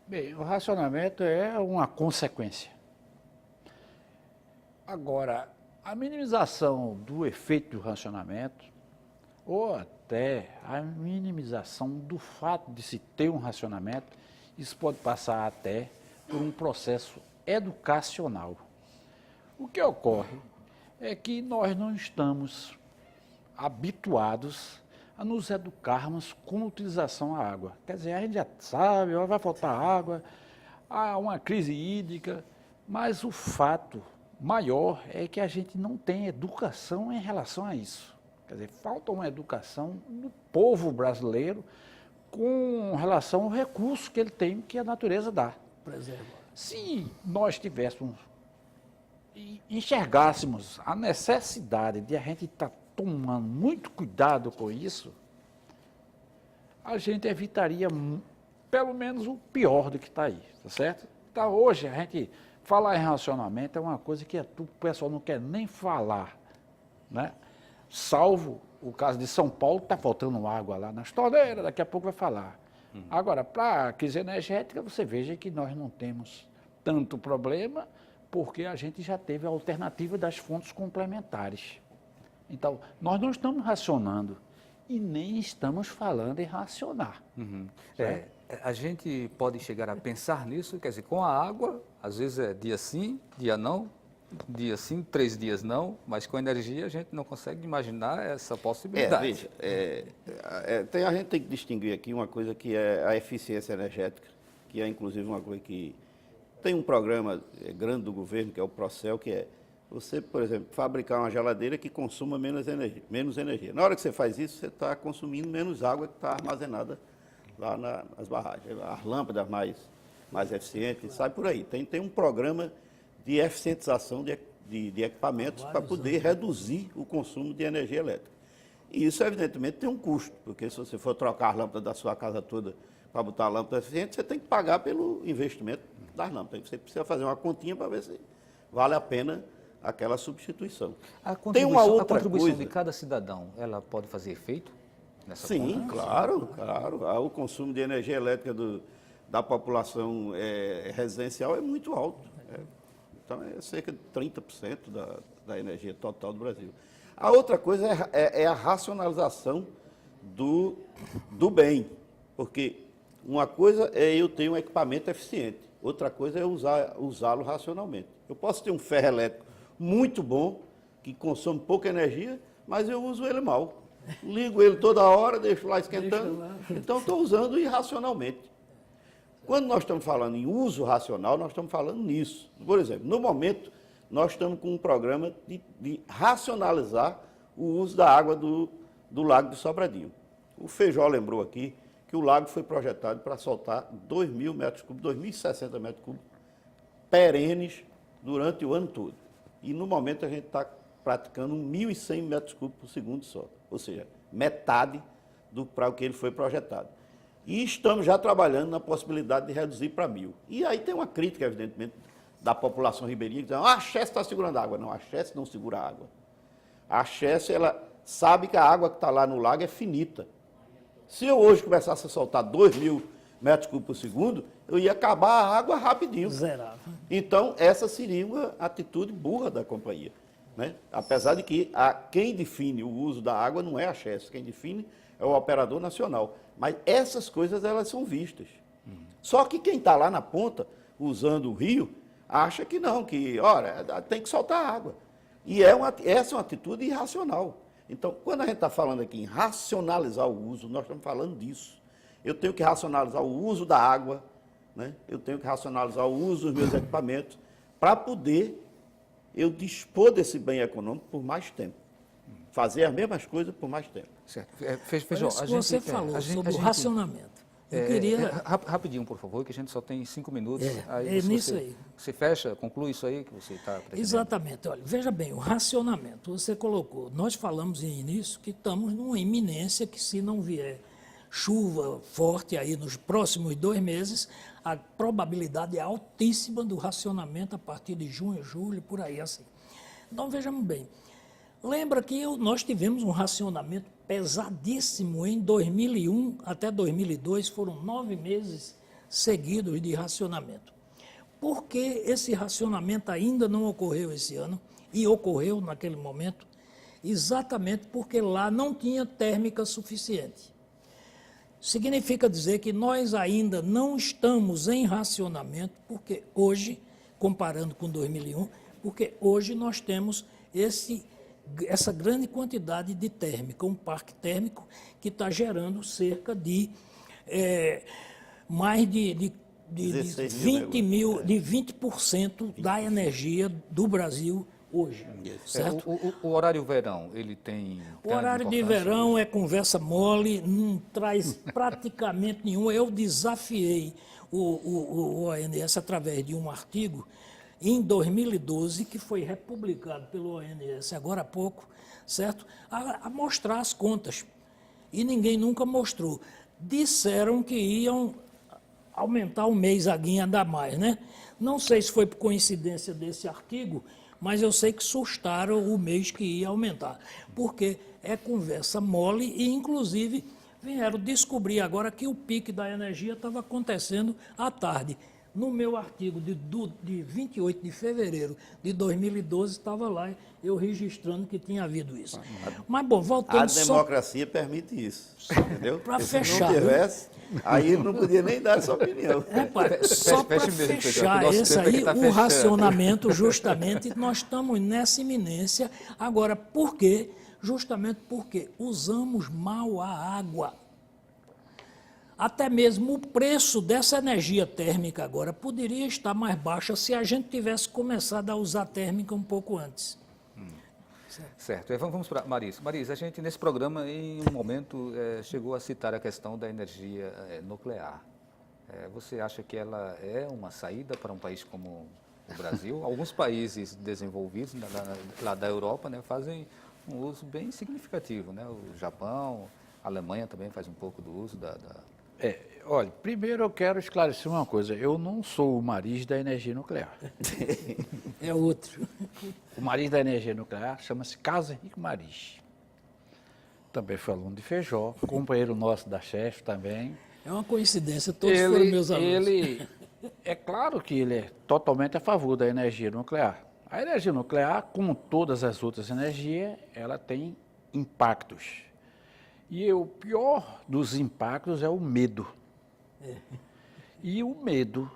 Bem, o racionamento é uma consequência. Agora, a minimização do efeito do racionamento, ou até a minimização do fato de se ter um racionamento, isso pode passar até por um processo educacional. O que ocorre é que nós não estamos habituados a nos educarmos com a utilização da água. Quer dizer, a gente já sabe, vai faltar água, há uma crise hídrica, mas o fato maior é que a gente não tem educação em relação a isso. Quer dizer, falta uma educação do povo brasileiro com relação ao recurso que ele tem, que a natureza dá. Se nós tivéssemos e enxergássemos a necessidade de a gente estar tomando muito cuidado com isso, a gente evitaria pelo menos o pior do que está aí, tá certo? Então, hoje, a gente falar em relacionamento é uma coisa que o pessoal não quer nem falar, né? Salvo o caso de São Paulo, está faltando água lá nas torneiras, daqui a pouco vai falar. Agora, para a crise energética, você veja que nós não temos tanto problema, porque a gente já teve a alternativa das fontes complementares. Então, nós não estamos racionando e nem estamos falando em racionar. A gente pode chegar a pensar nisso, quer dizer, com a água, às vezes é dia sim, dia não, dia sim, 3 dias não, mas com energia a gente não consegue imaginar essa possibilidade. Veja, a gente tem que distinguir aqui uma coisa que é a eficiência energética, que é inclusive uma coisa que tem um programa grande do governo, que é o Procel, que é você, por exemplo, fabricar uma geladeira que consuma menos energia. Na hora que você faz isso, você está consumindo menos água que está armazenada lá nas barragens. As lâmpadas mais eficientes, sai por aí. Tem um programa de eficientização de equipamentos para poder reduzir o consumo de energia elétrica. E isso, evidentemente, tem um custo, porque se você for trocar a lâmpada da sua casa toda para botar a lâmpada eficiente, você tem que pagar pelo investimento das lâmpadas. Você precisa fazer uma continha para ver se vale a pena aquela substituição. Tem uma outra a contribuição coisa. de cada cidadão, ela pode fazer efeito nessa Sim, conta? claro. O consumo de energia elétrica da população residencial é muito alto. Então, é cerca de 30% da energia total do Brasil. A outra coisa é a racionalização do bem, porque uma coisa é eu ter um equipamento eficiente, outra coisa é usá-lo racionalmente. Eu posso ter um ferro elétrico muito bom, que consome pouca energia, mas eu uso ele mal. Ligo ele toda hora, deixo lá esquentando, então estou usando irracionalmente. Quando nós estamos falando em uso racional, nós estamos falando nisso. Por exemplo, no momento, nós estamos com um programa de racionalizar o uso da água do Lago de Sobradinho. O Feijó lembrou aqui que o lago foi projetado para soltar 2.000 metros cúbicos, 2.060 metros cúbicos perenes durante o ano todo. E no momento a gente está praticando 1.100 metros cúbicos por segundo só, ou seja, metade para o que ele foi projetado. E estamos já trabalhando na possibilidade de reduzir para 1.000. E aí tem uma crítica, evidentemente, da população ribeirinha, que diz, a Chesf está segurando água. Não, a Chesf não segura água. A Chesf, ela sabe que a água que está lá no lago é finita. Se eu hoje começasse a soltar 2.000 metros cúbicos por segundo, eu ia acabar a água rapidinho. Zerava. Então, essa seria uma atitude burra da companhia, né? Apesar de que quem define o uso da água não é a Chesf, quem define é o operador nacional. Mas essas coisas, elas são vistas. Só que quem está lá na ponta, usando o rio, acha que não, que, olha, tem que soltar água. E essa é uma atitude irracional. Então, quando a gente está falando aqui em racionalizar o uso, nós estamos falando disso. Eu tenho que racionalizar o uso da água, né? Eu tenho que racionalizar o uso dos meus equipamentos, para poder eu dispor desse bem econômico por mais tempo. Fazer as mesmas coisas por mais tempo. Certo. Feijó, Você falou sobre o racionamento. Eu queria... Rapidinho, por favor, que a gente só tem 5 minutos. Nisso aí. Você fecha, conclui isso aí que você está pretendendo. Exatamente. Olha, veja bem, o racionamento, você colocou, nós falamos em início que estamos numa iminência que se não vier chuva forte aí nos próximos 2 meses, a probabilidade é altíssima do racionamento a partir de junho, julho, por aí assim. Então, vejamos bem, lembra que nós tivemos um racionamento pesadíssimo em 2001 até 2002, foram 9 meses seguidos de racionamento. Por que esse racionamento ainda não ocorreu esse ano? E ocorreu naquele momento exatamente porque lá não tinha térmica suficiente. Significa dizer que nós ainda não estamos em racionamento, porque hoje, comparando com 2001, porque hoje nós temos essa grande quantidade de térmica, um parque térmico que está gerando cerca de mais de 20% da energia do Brasil hoje. Certo? O horário verão, ele tem... O horário de verão é conversa mole, não traz praticamente nenhum. Eu desafiei o ONS através de um artigo em 2012, que foi republicado pelo ONS agora há pouco, certo? A mostrar as contas. E ninguém nunca mostrou. Disseram que iam aumentar um mês a guinha a mais, né? Não sei se foi por coincidência desse artigo, mas eu sei que sustaram o mês que ia aumentar. Porque é conversa mole e, inclusive, vieram descobrir agora que o pique da energia estava acontecendo à tarde. No meu artigo de 28 de fevereiro de 2012, estava lá eu registrando que tinha havido isso. Mas, bom, A voltando democracia permite isso, entendeu? Pra Porque fechar, se não tivesse, aí ele não podia nem dar essa opinião. Rapaz, só para feche mesmo, Pedro, fechar que o nosso esse tempo é que aí, tá o fechando. racionamento, justamente, nós estamos nessa iminência. Agora, por quê? Justamente porque usamos mal a água. Até mesmo o preço dessa energia térmica agora poderia estar mais baixa se a gente tivesse começado a usar térmica um pouco antes. Certo. Vamos para Marisa. Marisa, a gente nesse programa, em um momento, chegou a citar a questão da energia nuclear. Você acha que ela é uma saída para um país como o Brasil? Alguns países desenvolvidos lá da Europa, né, fazem um uso bem significativo, né? O Japão, a Alemanha também faz um pouco do uso Olha, primeiro eu quero esclarecer uma coisa. Eu não sou o Mariz da energia nuclear. É outro. O Mariz da energia nuclear chama-se Carlos Henrique Mariz. Também foi aluno de Feijó, companheiro nosso da chefe também. É uma coincidência, todos foram meus alunos. É claro que ele é totalmente a favor da energia nuclear. A energia nuclear, como todas as outras energias, ela tem impactos. E o pior dos impactos é o medo. E o medo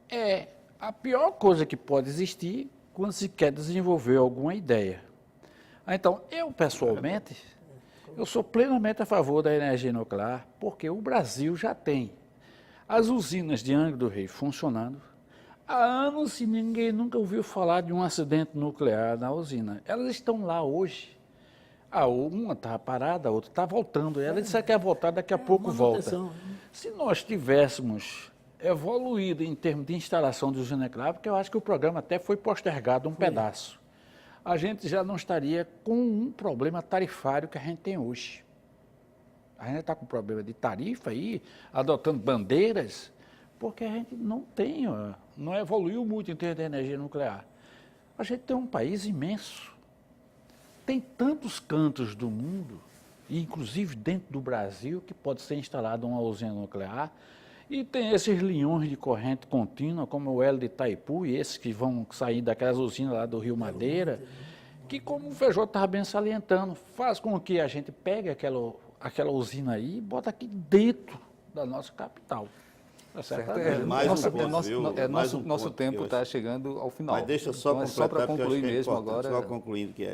é a pior coisa que pode existir quando se quer desenvolver alguma ideia. Então, eu pessoalmente, eu sou plenamente a favor da energia nuclear, porque o Brasil já tem as usinas de Angra do Reis funcionando. Há anos e ninguém nunca ouviu falar de um acidente nuclear na usina. Elas estão lá hoje. Uma está parada, a outra está voltando. Ela disse que quer voltar, daqui a pouco volta. Se nós tivéssemos evoluído em termos de instalação de usina nuclear, porque eu acho que o programa até foi postergado um pedaço, a gente já não estaria com um problema tarifário que a gente tem hoje. A gente está com problema de tarifa aí, adotando bandeiras, porque a gente não tem, não evoluiu muito em termos de energia nuclear. A gente tem um país imenso. Tem tantos cantos do mundo, inclusive dentro do Brasil, que pode ser instalada uma usina nuclear, e tem esses linhões de corrente contínua, como o Hélio de Itaipu, e esses que vão sair daquelas usinas lá do Rio Madeira, que, como o Feijó estava bem salientando, faz com que a gente pegue aquela usina aí e bota aqui dentro da nossa capital. Tá certo? Nosso tempo está chegando ao final. Mas deixa eu só então, só para concluir mesmo agora. Só concluindo que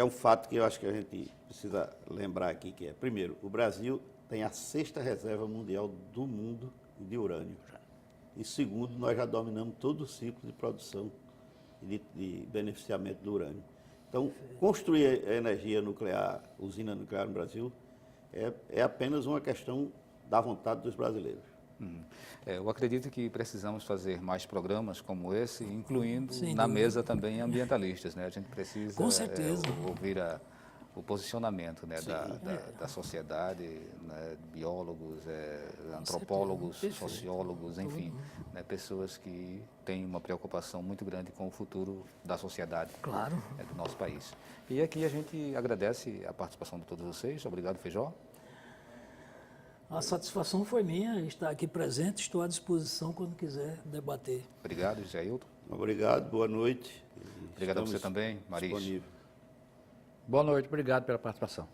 é um fato que eu acho que a gente precisa lembrar aqui, que é, primeiro, o Brasil tem a 6ª reserva mundial do mundo de urânio. E segundo, nós já dominamos todo o ciclo de produção e de beneficiamento do urânio. Então, construir energia nuclear, usina nuclear no Brasil, é apenas uma questão da vontade dos brasileiros. Eu acredito que precisamos fazer mais programas como esse, incluindo Sem na dúvida. mesa também ambientalistas, né? A gente precisa Com certeza. Ouvir o posicionamento, né, da sociedade, né, biólogos, antropólogos, certeza. sociólogos, enfim, né, pessoas que têm uma preocupação muito grande com o futuro da sociedade, Claro. do nosso país. E aqui a gente agradece a participação de todos vocês. Obrigado, Feijó. A satisfação foi minha estar aqui presente, estou à disposição quando quiser debater. Obrigado, José Hilton. Obrigado, boa noite. Obrigado a você também, Maris. Disponível. Boa noite, obrigado pela participação.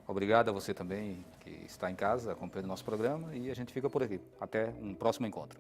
Obrigado a você também que está em casa acompanhando o nosso programa e a gente fica por aqui. Até um próximo encontro.